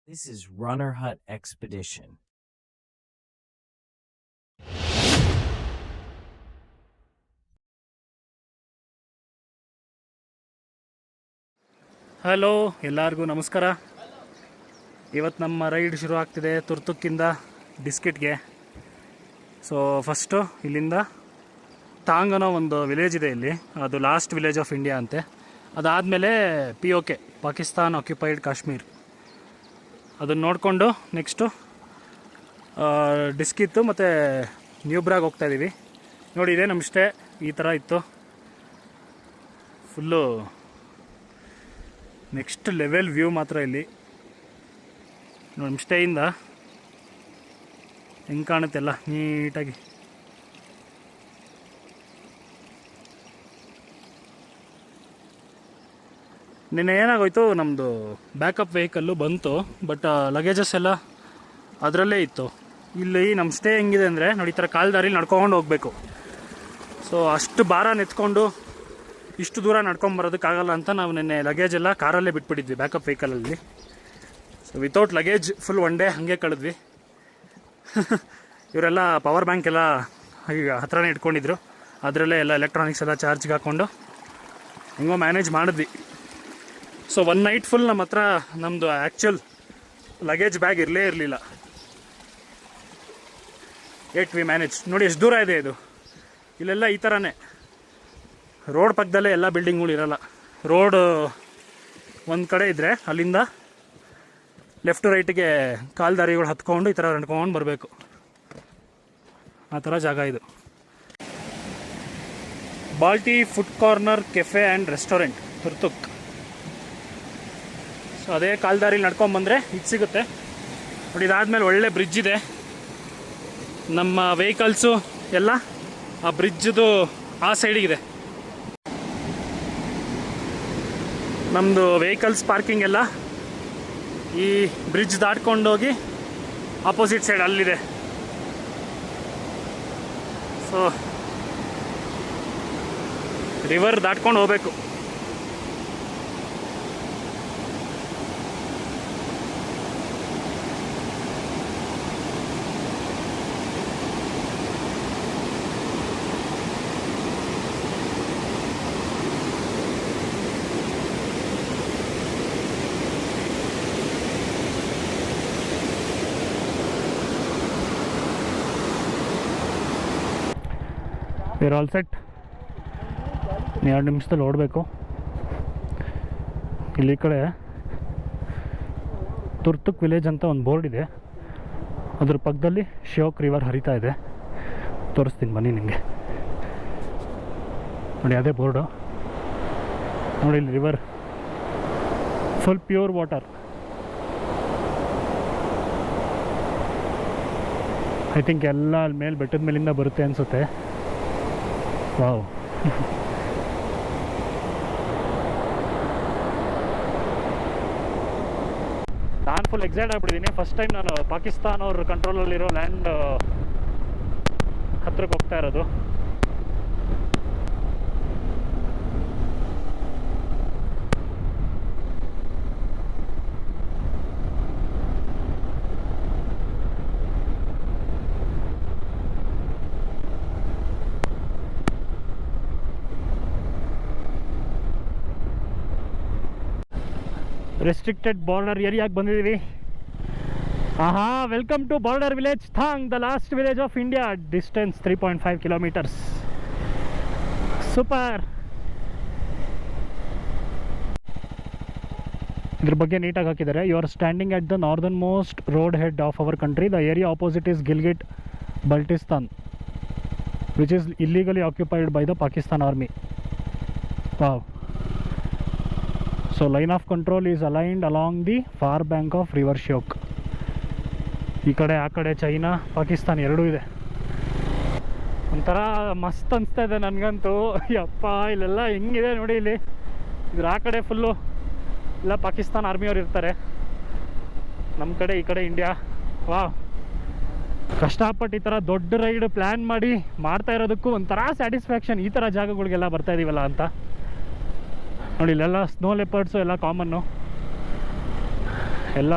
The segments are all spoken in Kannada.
This is Runner Hut Expedition. Hello, ಎಲ್ಲರಿಗೂ ನಮಸ್ಕಾರ. ಇವತ್ತು ನಮ್ಮ ರೈಡ್ ಶುರು ಆಗ್ತಿದೆ ತುರ್ತುಕ್ಕಿಂದ ಬಿಸ್ಕಿಟ್ಗೆ. ಸೊ ಫಸ್ಟು ಇಲ್ಲಿಂದ ತಾಂಗ್ ಅನ್ನೋ ಒಂದು ವಿಲೇಜ್ ಇದೆ ಇಲ್ಲಿ, ಅದು ಲಾಸ್ಟ್ ವಿಲೇಜ್ ಆಫ್ ಇಂಡಿಯಾ ಅಂತೆ. ಅದಾದಮೇಲೆ POK, ಪಾಕಿಸ್ತಾನ್ ಆಕ್ಯುಪೈಡ್ ಕಾಶ್ಮೀರ್, ಅದನ್ನು ನೋಡಿಕೊಂಡು ನೆಕ್ಸ್ಟು ಡಿಸ್ಕಿತ್ತು ಮತ್ತು ನ್ಯೂಬ್ರಾಗ್ ಹೋಗ್ತಾಯಿದ್ದೀವಿ. ನೋಡಿ, ಇದೇ ನಮ್ಮ ಸ್ಟೇ. ಈ ಥರ ಇತ್ತು ಫುಲ್ಲು. ನೆಕ್ಸ್ಟ್ ಲೆವೆಲ್ ವ್ಯೂ ಮಾತ್ರ ಇಲ್ಲಿ ನಮ್ಮ ಸ್ಟೇಯಿಂದ ಹೆಂಗೆ ಕಾಣುತ್ತೆಲ್ಲ ನೀಟಾಗಿ. ನಿನ್ನೆ ಏನಾಗೋಯ್ತು, ನಮ್ಮದು ಬ್ಯಾಕಪ್ ವೆಹಿಕಲ್ಲು ಬಂತು, ಬಟ್ ಲಗೇಜಸ್ ಎಲ್ಲ ಅದರಲ್ಲೇ ಇತ್ತು. ಇಲ್ಲಿ ನಮ್ಮ ಸ್ಟೇ ಹೆಂಗಿದೆ ಅಂದರೆ ನೋಡಿ, ಈ ಥರ ಕಾಲ್ದಾರಿಲಿ ನಡ್ಕೊಂಡು ಹೋಗಬೇಕು. ಸೊ ಅಷ್ಟು ಭಾರ ನೆತ್ಕೊಂಡು ಇಷ್ಟು ದೂರ ನಡ್ಕೊಂಬರೋದಕ್ಕಾಗಲ್ಲ ಅಂತ ನಾವು ನಿನ್ನೆ ಲಗೇಜ್ ಎಲ್ಲ ಕಾರಲ್ಲೇ ಬಿಟ್ಬಿಟ್ಟಿದ್ವಿ, ಬ್ಯಾಕಪ್ ವೆಹಿಕಲಲ್ಲಿ. So without luggage full one day ಹಾಗೆ ಕಳೆದ್ವಿ. ಇವರೆಲ್ಲ ಪವರ್ ಬ್ಯಾಂಕ್ ಎಲ್ಲ ಈಗ ಹತ್ರನೇ ಇಟ್ಕೊಂಡಿದ್ರು, ಅದರಲ್ಲೇ ಎಲ್ಲ ಎಲೆಕ್ಟ್ರಾನಿಕ್ಸ್ ಎಲ್ಲ ಚಾರ್ಜ್ಗೆ ಹಾಕ್ಕೊಂಡು ಹೆಂಗೋ ಮ್ಯಾನೇಜ್ ಮಾಡಿದ್ವಿ. ಸೊ ಒನ್ ನೈಟ್ ಫುಲ್ ನಮ್ಮ ಹತ್ರ ನಮ್ಮದು ಆ್ಯಕ್ಚುಲ್ ಲಗೇಜ್ ಬ್ಯಾಗ್ ಇರಲೇ ಇರಲಿಲ್ಲ. We manage. ನೋಡಿ ಎಷ್ಟು ದೂರ ಇದೆ ಇದು. ಇಲ್ಲೆಲ್ಲ ಈ ಥರನೇ ರೋಡ್ ಪಕ್ಕದಲ್ಲೇ ಎಲ್ಲ ಬಿಲ್ಡಿಂಗ್ಗಳು ಇರೋಲ್ಲ. ರೋಡ್ ಒಂದು ಕಡೆ ಇದ್ದರೆ ಅಲ್ಲಿಂದ ಲೆಫ್ಟ್ ರೈಟಿಗೆ ಕಾಲ್ದಾರಿಗಳು ಹತ್ಕೊಂಡು ಈ ಥರ ನಡ್ಕೊಂಡು ಬರಬೇಕು. ಆ ಥರ ಜಾಗ ಇದು. Balti food corner cafe and restaurant, Turtuk. So ಅದೇ ಕಾಲ್ದಾರಿಲಿ ನಡ್ಕೊಂಬಂದರೆ ಇದು ಸಿಗುತ್ತೆ. ನೋಡಿ, ಇದಾದಮೇಲೆ ಒಳ್ಳೆ ಬ್ರಿಡ್ಜ್ ಇದೆ. ನಮ್ಮ ವೆಹಿಕಲ್ಸು ಎಲ್ಲ ಆ ಬ್ರಿಡ್ಜದು ಆ ಸೈಡಿಗಿದೆ. ನಮ್ಮದು ವೆಹಿಕಲ್ಸ್ ಪಾರ್ಕಿಂಗ್ ಎಲ್ಲ ಈ ಬ್ರಿಡ್ಜ್ ದಾಟ್ಕೊಂಡೋಗಿ ಆಪೋಸಿಟ್ ಸೈಡ್ ಅಲ್ಲಿದೆ. ಸೊ ರಿವರ್ ದಾಟ್ಕೊಂಡು ಹೋಗಬೇಕು. Where all set. 2 ನಿಮಿಷದಲ್ಲಿ ಓಡಬೇಕು. ಇಲ್ಲಿ ಕಡೆ ತುರ್ತುಕ್ ವಿಲೇಜ್ ಅಂತ ಒಂದು ಬೋರ್ಡ್ ಇದೆ, ಅದ್ರ ಪಕ್ಕದಲ್ಲಿ ಶ್ಯೋಕ್ ರಿವರ್ ಹರಿತಾ ಇದೆ. ತೋರಿಸ್ತೀನಿ ಬನ್ನಿ ನಿಮಗೆ. ನೋಡಿ, ಅದೇ ಬೋರ್ಡು. ನೋಡಿ, ಇಲ್ಲಿ river full pure water. I think ಎಲ್ಲ ಅಲ್ಲಿ ಮೇಲೆ ಬೆಟ್ಟದ ಮೇಲಿಂದ ಬರುತ್ತೆ ಅನಿಸುತ್ತೆ. ವಾವ್. ನಾನು ಫುಲ್ ಎಕ್ಸೈಟ್ ಆಗಿಬಿಟ್ಟಿದ್ದೀನಿ. ಫಸ್ಟ್ ಟೈಮ್ ನಾನು ಪಾಕಿಸ್ತಾನ ಅವ್ರ ಕಂಟ್ರೋಲಲ್ಲಿರೋ ಲ್ಯಾಂಡ್ ಹತ್ರಕ್ಕೆ ಹೋಗ್ತಾ ಇರೋದು. ರೆಸ್ಟ್ರಿಕ್ಟೆಡ್ ಬಾರ್ಡರ್ ಏರಿಯಾಗೆ ಬಂದಿದ್ದೀವಿ. Welcome to border village Thang, the last village of India. Distance 3.5 kilometres. Super. ಇದ್ರ ಬಗ್ಗೆ ನೀಟಾಗಿ ಹಾಕಿದ್ದಾರೆ. You are standing at the northern most road head of our country. The area opposite is Gilgit Baltistan, which is ಇಲ್ಲಿಗಲಿ occupied by the Pakistan army. Wow. So line of control is aligned along the far bank of river Shyok. ಈ ಕಡೆ ಆ ಕಡೆ ಚೈನಾ ಪಾಕಿಸ್ತಾನ ಎರಡೂ ಇದೆ. ಒಂಥರ ಮಸ್ತ್ ಅನಿಸ್ತಾ ಇದೆ ನನಗಂತೂ. ಯಪ್ಪ, ಇಲ್ಲೆಲ್ಲ ಹೆಂಗಿದೆ ನೋಡಿ. ಇಲ್ಲಿ ಇದ್ರ ಆ ಕಡೆ ಫುಲ್ಲು ಎಲ್ಲ ಪಾಕಿಸ್ತಾನ ಆರ್ಮಿಯವ್ರು ಇರ್ತಾರೆ, ನಮ್ಮ ಕಡೆ ಈ ಕಡೆ ಇಂಡಿಯಾ. ವಾವ್. ಕಷ್ಟಪಟ್ಟು ಈ ಥರ ದೊಡ್ಡ ರೈಡ್ ಪ್ಲ್ಯಾನ್ ಮಾಡಿ ಮಾಡ್ತಾ ಇರೋದಕ್ಕೂ ಒಂಥರ ಸ್ಯಾಟಿಸ್ಫ್ಯಾಕ್ಷನ್. ಈ ಥರ ಜಾಗಗಳಿಗೆಲ್ಲ ಬರ್ತಾ ಇದೀವಲ್ಲ ಅಂತ. ನೋಡಿ, ಇಲ್ಲೆಲ್ಲ ಸ್ನೋ ಲೆಪರ್ಡ್ಸು ಎಲ್ಲ ಕಾಮನ್ನು. ಎಲ್ಲ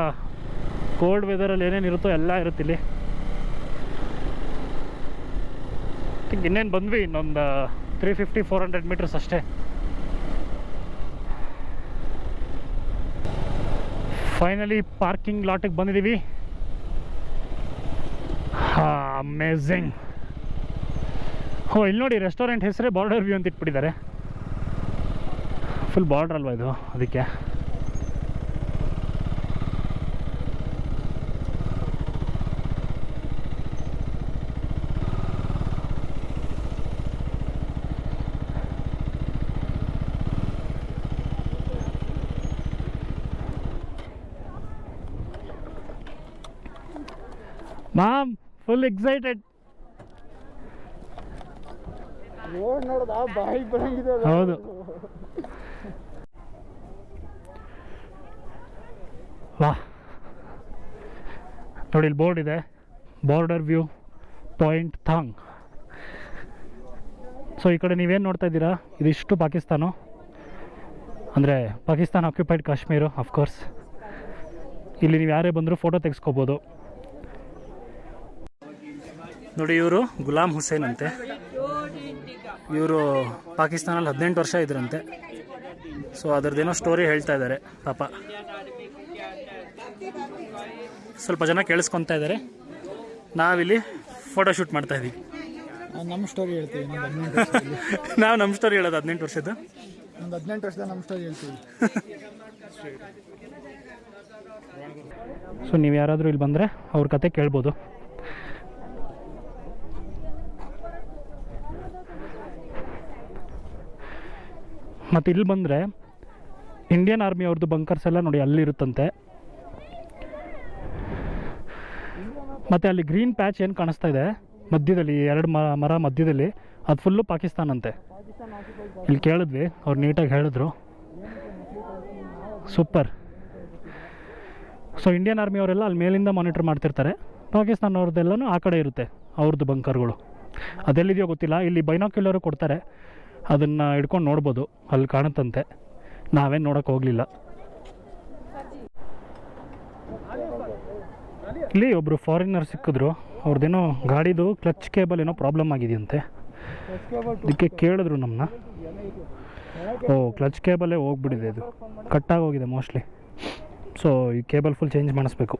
ಕೋಲ್ಡ್ ವೆದರಲ್ಲಿ ಏನೇನು ಇರುತ್ತೋ ಎಲ್ಲ ಇರುತ್ತೆ ಇಲ್ಲಿ. ಇನ್ನೇನು ಬಂದ್ವಿ, ಇನ್ನೊಂದು 350-400 ಮೀಟರ್ಸ್ ಅಷ್ಟೇ. ಫೈನಲಿ ಪಾರ್ಕಿಂಗ್ ಲಾಟಿಗೆ ಬಂದಿದ್ದೀವಿ. ಅಮೇಝಿಂಗ್. ಇಲ್ಲಿ ನೋಡಿ, ರೆಸ್ಟೋರೆಂಟ್ ಹೆಸರೇ ಬಾರ್ಡರ್ ವ್ಯೂ ಅಂತ ಇಟ್ಬಿಟ್ಟಿದ್ದಾರೆ. ಫುಲ್ ಬಾರ್ಡರ್ ಅಲ್ವಾ ಇದು, ಅದಕ್ಕೆ. Ma'am full excited. ರೋಡ್ ನೋಡೋದ ಬಾಯಿ ಬರಂಗಿದೆ. ಹೌದು. ವಾ ನೋಡಿ, ಇಲ್ಲಿ ಬೋರ್ಡ್ ಇದೆ, border view point Thang. So ಈ ಕಡೆ ನೀವೇನು ನೋಡ್ತಾ ಇದ್ದೀರಾ, ಇದಿಷ್ಟು ಪಾಕಿಸ್ತಾನ, ಅಂದರೆ ಪಾಕಿಸ್ತಾನ ಆಕ್ಯುಪೈಡ್ ಕಾಶ್ಮೀರು ಅಫ್ಕೋರ್ಸ್. ಇಲ್ಲಿ ನೀವು ಯಾರೇ ಬಂದರೂ ಫೋಟೋ ತೆಗೆಸ್ಕೋಬೋದು. ನೋಡಿ, ಇವರು ಗುಲಾಮ್ ಹುಸೇನ್ ಅಂತೆ. ಇವರು ಪಾಕಿಸ್ತಾನಲ್ಲಿ 18 ವರ್ಷ ಇದ್ರಂತೆ. ಸೊ ಅದರದ್ದೇನೋ ಸ್ಟೋರಿ ಹೇಳ್ತಾ ಇದ್ದಾರೆ ಪಾಪ. ಸ್ವಲ್ಪ ಜನ ಕೇಳಿಸ್ಕೊತಾ ಇದ್ದಾರೆ. ನಾವಿಲ್ಲಿ ಫೋಟೋ ಶೂಟ್ ಮಾಡ್ತಾ ಇದ್ದೀವಿ. ನಮ್ಮ ಸ್ಟೋರಿ ಹೇಳ್ತೀವಿ. ನಾವು ನಮ್ಮ ಸ್ಟೋರಿ ಹೇಳೋದು 18 ವರ್ಷದ. ಒಂದು 18 ವರ್ಷದ ನಮ್ಮ ಸ್ಟೋರಿ ಹೇಳ್ತೀವಿ. ಸೊ ನೀವು ಯಾರಾದರೂ ಇಲ್ಲಿ ಬಂದರೆ ಅವ್ರ ಕತೆ ಕೇಳ್ಬೋದು. ಮತ್ತು ಇಲ್ಲಿ ಬಂದರೆ ಇಂಡಿಯನ್ ಆರ್ಮಿ ಅವ್ರದ್ದು ಬಂಕರ್ಸ್ ಎಲ್ಲ ನೋಡಿ ಅಲ್ಲಿರುತ್ತಂತೆ. ಮತ್ತು ಅಲ್ಲಿ ಗ್ರೀನ್ ಪ್ಯಾಚ್ ಏನು ಕಾಣಿಸ್ತಾ ಇದೆ ಮಧ್ಯದಲ್ಲಿ, 2 ಮರ ಮಧ್ಯದಲ್ಲಿ, ಅದು ಫುಲ್ಲು ಪಾಕಿಸ್ತಾನ ಅಂತೆ. ಇಲ್ಲಿ ಕೇಳಿದ್ವಿ, ಅವ್ರು ನೀಟಾಗಿ ಹೇಳಿದ್ರು. ಸೂಪರ್. ಸೊ ಇಂಡಿಯನ್ ಆರ್ಮಿ ಅವರೆಲ್ಲ ಅಲ್ಲಿ ಮೇಲಿಂದ ಮಾನಿಟರ್ ಮಾಡ್ತಿರ್ತಾರೆ, ಪಾಕಿಸ್ತಾನವ್ರದ್ದೆಲ್ಲನೂ ಆ ಕಡೆ ಇರುತ್ತೆ ಅವ್ರದ್ದು ಬಂಕರ್ಗಳು. ಅದೆಲ್ಲಿದೆಯೋ ಗೊತ್ತಿಲ್ಲ. ಇಲ್ಲಿ ಬೈನಾಕ್ಯುಲರು ಕೊಡ್ತಾರೆ, ಅದನ್ನು ಹಿಡ್ಕೊಂಡು ನೋಡ್ಬೋದು, ಅಲ್ಲಿ ಕಾಣುತ್ತಂತೆ. ನಾವೇನು ನೋಡೋಕೆ ಹೋಗಲಿಲ್ಲ. ಇಲ್ಲಿ ಒಬ್ಬರು ಫಾರಿನರ್ ಸಿಕ್ಕಿದ್ರು. ಅವ್ರದ್ದೇನೋ ಗಾಡಿದು ಕ್ಲಚ್ ಕೇಬಲ್ ಏನೋ ಪ್ರಾಬ್ಲಮ್ ಆಗಿದೆಯಂತೆ. ಇದಕ್ಕೆ ಕೇಳಿದ್ರು ನಮ್ಮನ್ನ. ಕ್ಲಚ್ ಕೇಬಲೇ ಹೋಗ್ಬಿಟ್ಟಿದೆ, ಇದು ಕಟ್ಟಾಗಿ ಹೋಗಿದೆ ಮೋಸ್ಟ್ಲಿ. ಸೊ ಈ ಕೇಬಲ್ ಫುಲ್ ಚೇಂಜ್ ಮಾಡಿಸ್ಬೇಕು.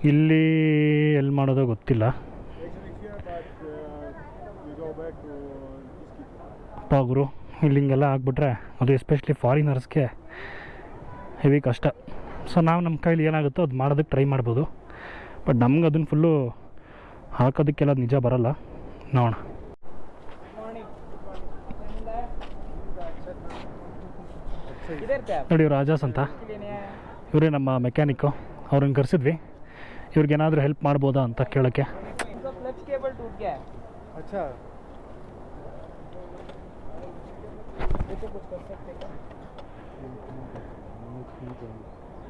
ಇಲ್ಲಿ ಎಲ್ಲಿ ಮಾಡೋದೋ ಗೊತ್ತಿಲ್ಲ. ಪಾಗುರು ಇಲ್ಲಿ ಹಿಂಗೆಲ್ಲ ಆಗಿಬಿಟ್ರೆ ಅದು ಎಸ್ಪೆಷಲಿ ಫಾರಿನರ್ಸ್ಗೆ ಹೆವಿ ಕಷ್ಟ. ಸೊ ನಾವು ನಮ್ಮ ಕೈಲಿ ಏನಾಗುತ್ತೋ ಅದು ಮಾಡೋದಕ್ಕೆ ಟ್ರೈ ಮಾಡ್ಬೋದು. ಬಟ್ ನಮ್ಗೆ ಅದನ್ನು ಫುಲ್ಲು ಹಾಕೋದಕ್ಕೆಲ್ಲ ನಿಜ ಬರೋಲ್ಲ. ನೋಡೋಣ. ನೋಡಿ, ಇವ್ರು ರಾಜಾಸ್ ಅಂತ, ಇವರೇ ನಮ್ಮ ಮೆಕ್ಯಾನಿಕ್ಕು. ಅವ್ರನ್ನ ಕರೆಸಿದ್ವಿ, ಇವ್ರಿಗೇನಾದರೂ ಹೆಲ್ಪ್ ಮಾಡ್ಬೋದಾ ಅಂತ ಕೇಳೋಕ್ಕೆ.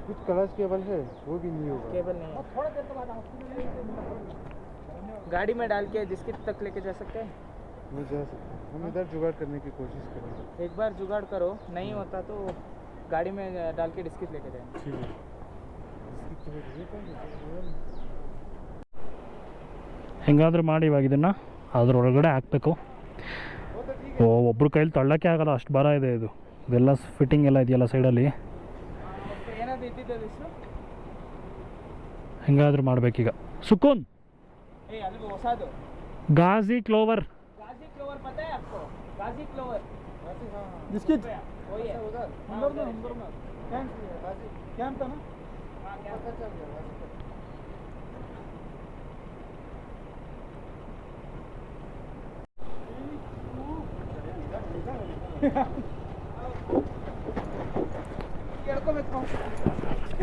कुछ क्लच केबल है वो भी नहीं होगा. केबल नहीं है. गाड़ी में डाल के डिस्किट तक लेके जा सकते हैं. नहीं जा सकते. हम इधर जुगाड़ करने की कोशिश करेंगे. एक बार जुगाड़ करो, नहीं होता तो गाड़ी में डाल के डिस्किट लेके जाएंगे. ठीक है. ಹೆಂಗಾದ್ರೂ ಮಾಡಿ ಇವಾಗ ಇದನ್ನು ಅದರೊಳಗಡೆ ಹಾಕಬೇಕು. ಒಬ್ಬರು ಕೈಲಿ ತಳ್ಳೋಕ್ಕೆ ಆಗಲ್ಲ, ಅಷ್ಟು ಭಾರ ಇದೆ ಇದು. ಇದೆಲ್ಲ ಫಿಟ್ಟಿಂಗ್ ಎಲ್ಲ ಇದೆಯಲ್ಲ ಸೈಡಲ್ಲಿ. ಹೆಂಗಾದ್ರೂ ಮಾಡಬೇಕೀಗ. ಸುಕೂನ್ ಗಾಜಿ ಕ್ಲೋವರ್.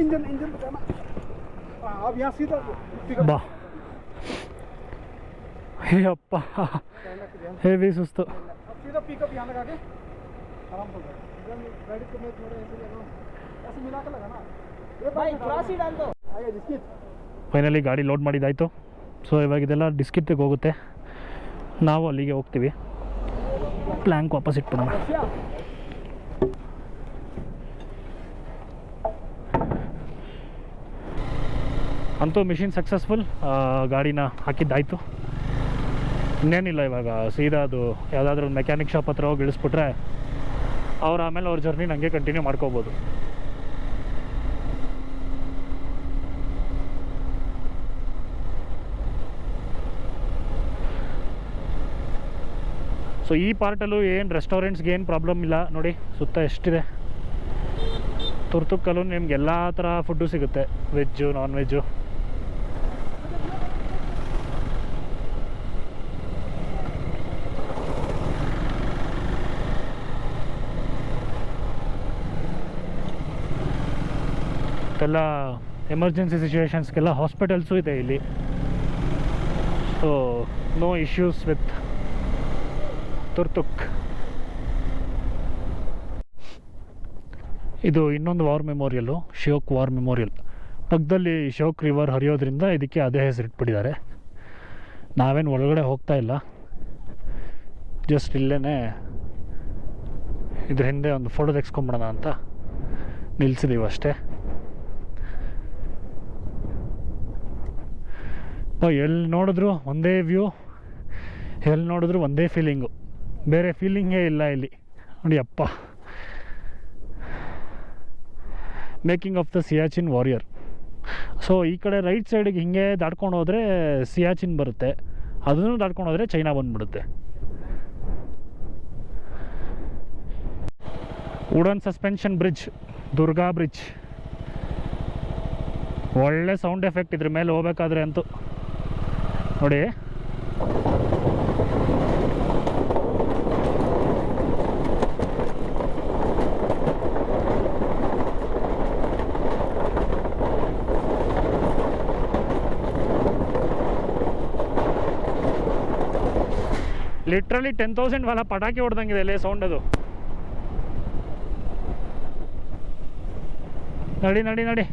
इंजन इंजन बताना. अब यहाँ सीधा ಬಾ. ಹೇ ಅಪ್ಪ, ಹೆವಿ ಸುಸ್ತು. सीधा पिकअप यहाँ लगा के आराम से गाड़ी को मैं थोड़ा ऐसे लगाऊं, ऐसे मिला के लगाना. ये भाई क्रॉस ही डाल दो. आगे डिस्किट. ಫೈನಲಿ ಗಾಡಿ ಲೋಡ್ ಮಾಡಿದ್ದಾಯಿತು. ಸೊ ಇವಾಗ ಇದೆಲ್ಲ ಡಿಸ್ಕಿಟ್ಗೆ ಹೋಗುತ್ತೆ. ನಾವು ಅಲ್ಲಿಗೆ ಹೋಗ್ತೀವಿ. ಪ್ಲ್ಯಾಂಕ್ ವಾಪಸ್ ಇಟ್ಬಿಡೋಣ. ಅಂತೂ ಮಿಷಿನ್ ಸಕ್ಸಸ್ಫುಲ್. ಗಾಡಿನ ಹಾಕಿದ್ದಾಯಿತು. ಇನ್ನೇನಿಲ್ಲ, ಇವಾಗ ಸೀದಾ ಅದು ಯಾವುದಾದ್ರೂ ಒಂದು ಮೆಕ್ಯಾನಿಕ್ ಶಾಪ್ ಹತ್ರ ಹೋಗಿ ಇಳಿಸ್ಬಿಟ್ರೆ ಅವ್ರು ಆಮೇಲೆ ಅವ್ರ ಜರ್ನಿ ನನಗೆ ಕಂಟಿನ್ಯೂ ಮಾಡ್ಕೋಬೋದು. ಸೊ ಈ ಪಾರ್ಟಲ್ಲೂ ಏನು ರೆಸ್ಟೋರೆಂಟ್ಸ್ಗೆ ಏನು ಪ್ರಾಬ್ಲಮ್ ಇಲ್ಲ ನೋಡಿ. ಸುತ್ತ ಎಷ್ಟಿದೆ. ತುರ್ತುಕ್ಕಲ್ಲೂ ನಿಮ್ಗೆ ಎಲ್ಲ ಥರ ಫುಡ್ಡು ಸಿಗುತ್ತೆ, ವೆಜ್ಜು ನಾನ್ ವೆಜ್ಜು. ಎಲ್ಲ ಎಮರ್ಜೆನ್ಸಿ ಸಿಚುವೇಶನ್ಸ್ಗೆಲ್ಲ ಹಾಸ್ಪಿಟಲ್ಸು ಇದೆ ಇಲ್ಲಿ. So no issues with Turtuk. ಇದು ಇನ್ನೊಂದು war memorial, Shyok war memorial. ಪಕ್ಕದಲ್ಲಿ ಶ್ಯೋಕ್ ರಿವರ್ ಹರಿಯೋದ್ರಿಂದ ಇದಕ್ಕೆ ಅದೇ ಹೆಸರಿಟ್ಬಿಟ್ಟಿದ್ದಾರೆ. ನಾವೇನು ಒಳಗಡೆ ಹೋಗ್ತಾ ಇಲ್ಲ, ಜಸ್ಟ್ ಇಲ್ಲೇ ಇದ್ರ ಹಿಂದೆ ಒಂದು ಫೋಟೋ ತೆಗೆಸ್ಕೊಂಬಿಡೋಣ ಅಂತ ನಿಲ್ಸಿದ್ದೀವಿ ಅಷ್ಟೇ. ಎಲ್ಲಿ ನೋಡಿದ್ರು ಒಂದೇ ವ್ಯೂ, ಎಲ್ಲಿ ನೋಡಿದ್ರು ಒಂದೇ ಫೀಲಿಂಗು, ಬೇರೆ ಫೀಲಿಂಗೇ ಇಲ್ಲ ಇಲ್ಲಿ ನೋಡಿ. ಅಪ್ಪ, making of the Siachen warrior. So ಈ ಕಡೆ ರೈಟ್ ಸೈಡಿಗೆ ಹಿಂಗೆ ದಾಟ್ಕೊಂಡು ಹೋದರೆ ಸಿಯಾಚಿನ್ ಬರುತ್ತೆ, ಅದನ್ನು ದಾಟ್ಕೊಂಡು ಹೋದರೆ ಚೈನಾ ಬಂದುಬಿಡುತ್ತೆ. Wooden suspension bridge, Durga bridge. ಒಳ್ಳೆ ಸೌಂಡ್ ಎಫೆಕ್ಟ್ ಇದ್ರ ಮೇಲೆ ಹೋಗ್ಬೇಕಾದ್ರೆ ಅಂತೂ ನೋಡಿ. ಲಿಟ್ರಲಿ 10,000 ವಾಲ ಪಟಾಕಿ ಹೊಡೆದಂಗಿದೆ ಅಲ್ಲೇ ಸೌಂಡ್ ಅದು. ನಡಿ ನಡಿ ನಡಿ.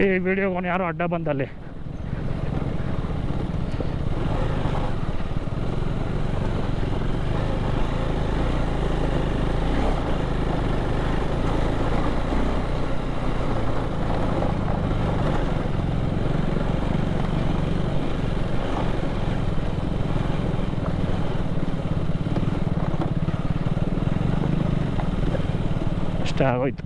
ಈ ವಿಡಿಯೋಗೆ ಯಾರೋ ಅಡ್ಡ ಬಂದಲ್ಲಿ. ಅಷ್ಟೇ ಆಗೋಯ್ತು.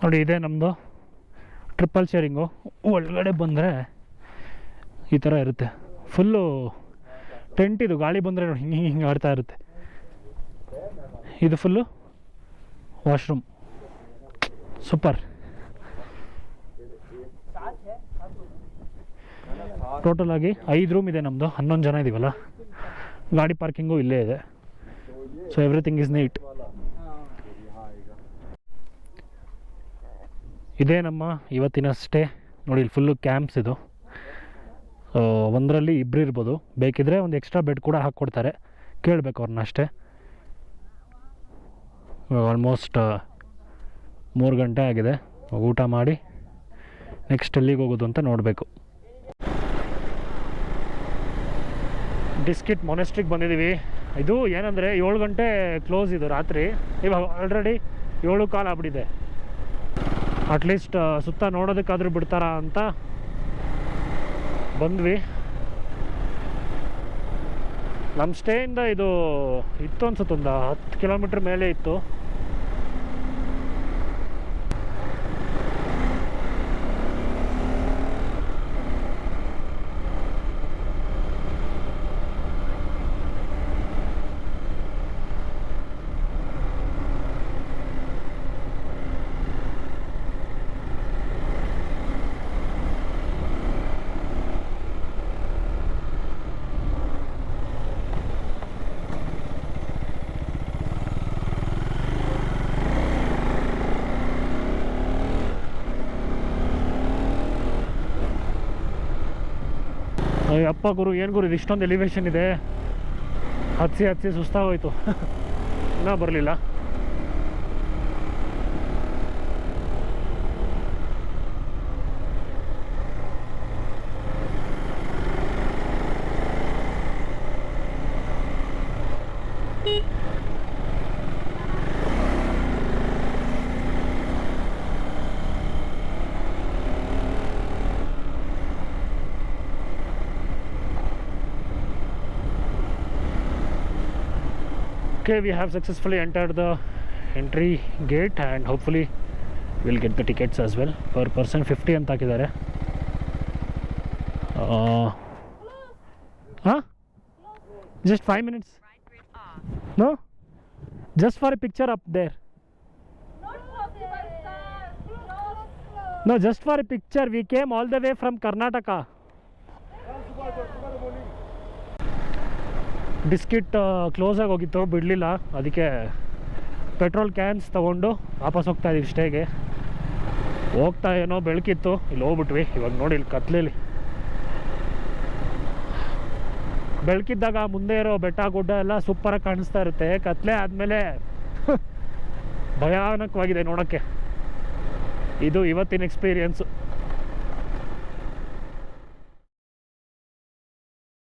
ನೋಡಿ, ಇದೆ ನಮ್ಮದು ಟ್ರಿಪಲ್ ಶೇರಿಂಗು. ಒಳಗಡೆ ಬಂದರೆ ಈ ಥರ ಇರುತ್ತೆ. ಫುಲ್ಲು ಟೆಂಟ್ ಇದು. ಗಾಳಿ ಬಂದರೆ ನೋಡಿ ಹಿಂಗೆ ಹಿಂಗೆ ಆಡ್ತಾ ಇರುತ್ತೆ. ಇದು ಫುಲ್ಲು ವಾಶ್ರೂಮ್. ಸೂಪರ್. ಟೋಟಲ್ ಆಗಿ 5 ರೂಮ್ ಇದೆ ನಮ್ಮದು. 11 ಜನ ಇದ್ದೀವಲ್ಲ. ಗಾಡಿ ಪಾರ್ಕಿಂಗು ಇಲ್ಲೇ ಇದೆ. So everything is neat. ಇದೇ ನಮ್ಮ ಇವತ್ತಿನ ಸ್ಟೇ. ನೋಡಿ, ಇಲ್ಲಿ ಫುಲ್ಲು ಕ್ಯಾಂಪ್ಸ್ ಇದು. ಒಂದರಲ್ಲಿ ಇಬ್ಬರು ಇರ್ಬೋದು. ಬೇಕಿದ್ರೆ ಒಂದು ಎಕ್ಸ್ಟ್ರಾ ಬೆಡ್ ಕೂಡ ಹಾಕ್ಕೊಡ್ತಾರೆ. ಕೇಳಬೇಕು ಅವ್ರನ್ನ ಅಷ್ಟೇ. ಇವಾಗ ಆಲ್ಮೋಸ್ಟ್ 3 ಗಂಟೆ ಆಗಿದೆ. ಊಟ ಮಾಡಿ ನೆಕ್ಸ್ಟ್ ಎಲ್ಲಿಗೆ ಹೋಗೋದು ಅಂತ ನೋಡಬೇಕು. ಡಿಸ್ಕಿಟ್ ಮೊನೆಸ್ಟ್ರಿಗೆ ಬಂದಿದ್ದೀವಿ. ಇದು ಏನಂದರೆ 7 ಗಂಟೆ ಕ್ಲೋಸ್ ಇದು ರಾತ್ರಿ. ಇವಾಗ ಆಲ್ರೆಡಿ 7:15 ಆಗ್ಬಿಟ್ಟಿದೆ. ಅಟ್ಲೀಸ್ಟ್ ಸುತ್ತ ನೋಡೋದಕ್ಕಾದ್ರೂ ಬಿಡ್ತಾರ ಅಂತ ಬಂದ್ವಿ. ನಮ್ಮ ಸ್ಟೇಯಿಂದ ಇದು ಇತ್ತು ಅನ್ಸುತ್ತೆ, ಒಂದು 10 ಕಿಲೋಮೀಟ್ರ್ ಮೇಲೆ ಇತ್ತು. ಅಪ್ಪ ಗುರು, ಏನು ಗುರು ಇದು ಇಷ್ಟೊಂದು ಎಲಿವೇಶನ್ ಇದೆ. ಹತ್ಸಿ ಸುಸ್ತಾಗೋಯ್ತು. ಇನ್ನೂ ಬರಲಿಲ್ಲ. Okay, we have successfully entered the entry gate and hopefully we'll get the tickets as well. Per person 50 ಅಂತ ಹಾಕಿದ್ದಾರೆ. Just 5 minutes. No? Just for a picture up there. No, just for a picture. We came all the way from Karnataka. Diskit close ಆಗಿ ಹೋಗಿತ್ತು, ಬಿಡಲಿಲ್ಲ. ಅದಕ್ಕೆ ಪೆಟ್ರೋಲ್ ಕ್ಯಾನ್ಸ್ ತೊಗೊಂಡು ವಾಪಸ್ ಹೋಗ್ತಾ ಇದ್ದೀವಿ ಸ್ಟೇಗೆ. ಹೋಗ್ತಾ ಏನೋ ಬೆಳಕಿತ್ತು, ಇಲ್ಲಿ ಹೋಗ್ಬಿಟ್ವಿ. ಇವಾಗ ನೋಡಿ ಇಲ್ಲಿ ಕತ್ಲೇಲಿ ಬೆಳಕಿದ್ದಾಗ ಮುಂದೆ ಇರೋ ಬೆಟ್ಟ ಗುಡ್ಡ ಎಲ್ಲ ಸೂಪರಾಗಿ ಕಾಣಿಸ್ತಾ ಇರುತ್ತೆ. ಕತ್ಲೆ ಆದಮೇಲೆ ಭಯಾನಕವಾಗಿದೆ ನೋಡೋಕ್ಕೆ. ಇದು ಇವತ್ತಿನ ಎಕ್ಸ್ಪೀರಿಯನ್ಸು.